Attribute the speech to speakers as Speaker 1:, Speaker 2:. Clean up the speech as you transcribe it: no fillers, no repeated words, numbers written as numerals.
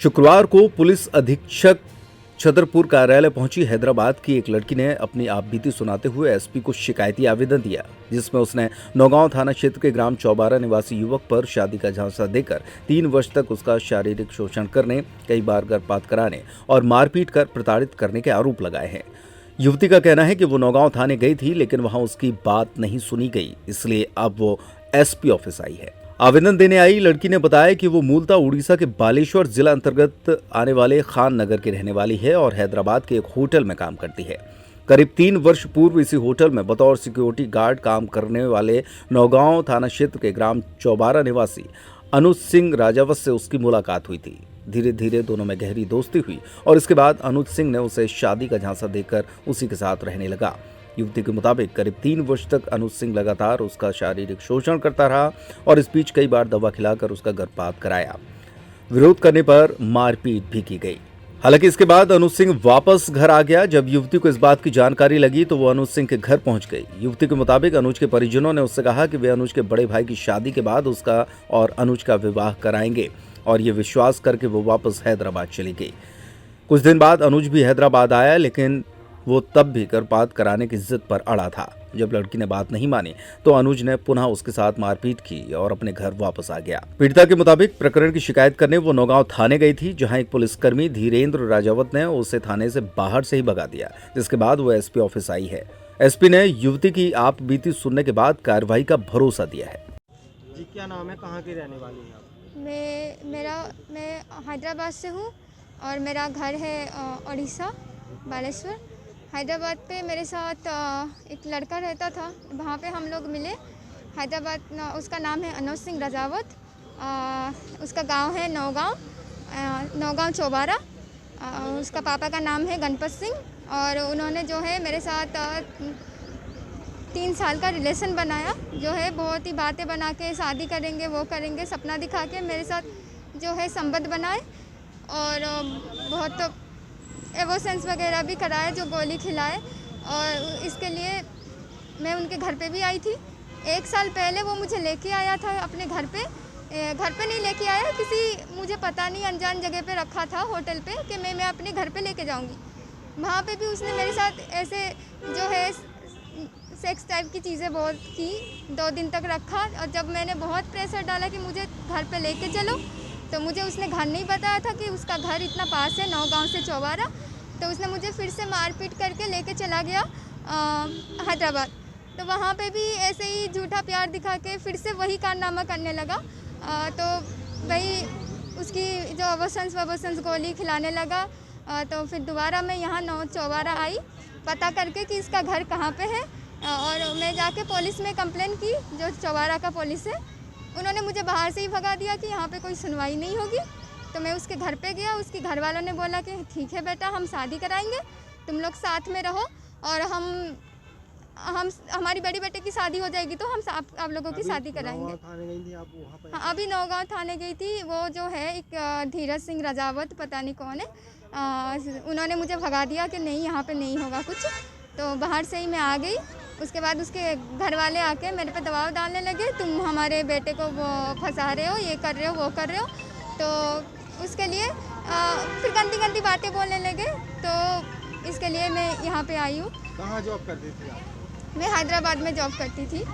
Speaker 1: शुक्रवार को पुलिस अधीक्षक छतरपुर कार्यालय पहुंची हैदराबाद की एक लड़की ने अपनी आपबीती सुनाते हुए एसपी को शिकायती आवेदन दिया, जिसमें उसने नौगांव थाना क्षेत्र के ग्राम चौबारा निवासी युवक पर शादी का झांसा देकर 3 वर्ष तक उसका शारीरिक शोषण करने, कई बार गर्भपात कराने और मारपीट कर प्रताड़ित करने के आरोप लगाए हैं। युवती का कहना है कि वो नौगांव थाने गई थी, लेकिन वहां उसकी बात नहीं सुनी गई, इसलिए अब वो एसपी ऑफिस आई है। आवेदन देने आई लड़की ने बताया कि वो मूलतः उड़ीसा के बालेश्वर जिला अंतर्गत आने वाले खान नगर की रहने वाली है और हैदराबाद के एक होटल में काम करती है। करीब 3 वर्ष पूर्व इसी होटल में बतौर सिक्योरिटी गार्ड काम करने वाले नौगांव थाना क्षेत्र के ग्राम चौबारा निवासी अनुज सिंह राजावत से उसकी मुलाकात हुई थी। धीरे धीरे दोनों में गहरी दोस्ती हुई और इसके बाद अनुज सिंह ने उसे शादी का झांसा देकर उसी के साथ रहने लगा। युवती के मुताबिक करीब 3 वर्ष तक अनुज सिंह लगातार उसका शारीरिक शोषण करता रहा और इस बीच कई बार दवा खिलाकर उसका गर्भपात कराया। विरोध करने पर मारपीट भी की गई। हालांकि इसके बाद अनुज सिंह वापस घर आ गया। जब युवती को इस बात की जानकारी लगी तो वो अनुज सिंह के घर पहुंच गई। युवती के मुताबिक अनुज के परिजनों ने उससे कहा कि वे अनुज के बड़े भाई की शादी के बाद उसका और अनुज का विवाह कराएंगे और ये विश्वास करके वो वापस हैदराबाद चली गई। कुछ दिन बाद अनुज भी हैदराबाद आया, लेकिन वो तब भी गर्भपात कराने की जिद पर अड़ा था। जब लड़की ने बात नहीं मानी तो अनुज ने पुनः उसके साथ मारपीट की और अपने घर वापस आ गया। पीड़िता के मुताबिक प्रकरण की शिकायत करने वो नौगांव थाने गई थी, जहां एक पुलिसकर्मी धीरेन्द्र राजावत ने उसे थाने से बाहर से ही भगा दिया, जिसके बाद वो एसपी ऑफिस आई है। एसपी ने युवती की आपबीती सुनने के बाद कार्रवाई का भरोसा दिया है।
Speaker 2: जी, क्या नाम है, कहाँ की रहने वाली है आप?
Speaker 3: मैं हैदराबाद से हूँ और मेरा घर है उड़ीसा बालेश्वर। हैदराबाद पे मेरे साथ एक लड़का रहता था, वहाँ पे हम लोग मिले। हैदराबाद उसका नाम है अनुज सिंह राजावत। उसका गांव है नौगांव चौबारा। उसका पापा का नाम है गणपत सिंह और उन्होंने जो है मेरे साथ 3 साल का रिलेशन बनाया, जो है बहुत ही बातें बना के शादी करेंगे, वो करेंगे, सपना दिखा के मेरे साथ जो है संबंध बनाए और बहुत एवोसेंस वगैरह भी कराए, जो गोली खिलाए। और इसके लिए मैं उनके घर पे भी आई थी। 1 साल पहले वो मुझे लेके आया था अपने घर पे नहीं लेके आया, किसी मुझे पता नहीं अनजान जगह पे रखा था होटल पे कि मैं अपने घर पे लेके जाऊंगी। वहाँ पे भी उसने मेरे साथ ऐसे जो है सेक्स टाइप की चीज़ें बहुत की। 2 दिन तक रखा और जब मैंने बहुत प्रेशर डाला कि मुझे घर पे लेके चलो, तो मुझे उसने घर नहीं बताया था कि उसका घर इतना पास है नौगांव से चौबारा। तो उसने मुझे फिर से मारपीट करके लेके चला गया हैदराबाद। तो वहाँ पे भी ऐसे ही झूठा प्यार दिखा के फिर से वही कारनामा करने लगा। तो वही उसकी जो अवोसेंस गोली खिलाने लगा। तो फिर दोबारा मैं यहाँ चौबारा आई पता करके कि इसका घर कहाँ पे है और मैं जाके पुलिस में कंप्लेन की, जो चौबारा का पुलिस है। उन्होंने मुझे बाहर से ही भगा दिया कि यहाँ पे कोई सुनवाई नहीं होगी। तो मैं उसके घर पे गया, उसके घर वालों ने बोला कि ठीक है बेटा, हम शादी कराएंगे, तुम लोग साथ में रहो और हम हमारी बड़ी बेटे की शादी हो जाएगी तो हम आप लोगों की शादी कराएंगे।
Speaker 2: थाने गई थी आप वहाँ पे?
Speaker 3: हाँ, अभी नौगांव थाने गई थी। वो जो है एक धीरज सिंह राजावत, पता नहीं कौन है, उन्होंने मुझे भगा दिया कि नहीं यहाँ पे नहीं होगा कुछ। तो बाहर से ही मैं आ गई। उसके बाद उसके घर वाले आके मेरे पे दबाव डालने लगे, तुम हमारे बेटे को वो फंसा रहे हो, ये कर रहे हो, वो कर रहे हो। तो उसके लिए फिर गंदी गंदी बातें बोलने लगे। तो इसके लिए मैं यहाँ पे आई हूँ।
Speaker 2: कहाँ जॉब करती थी आप?
Speaker 3: मैं हैदराबाद में जॉब करती थी।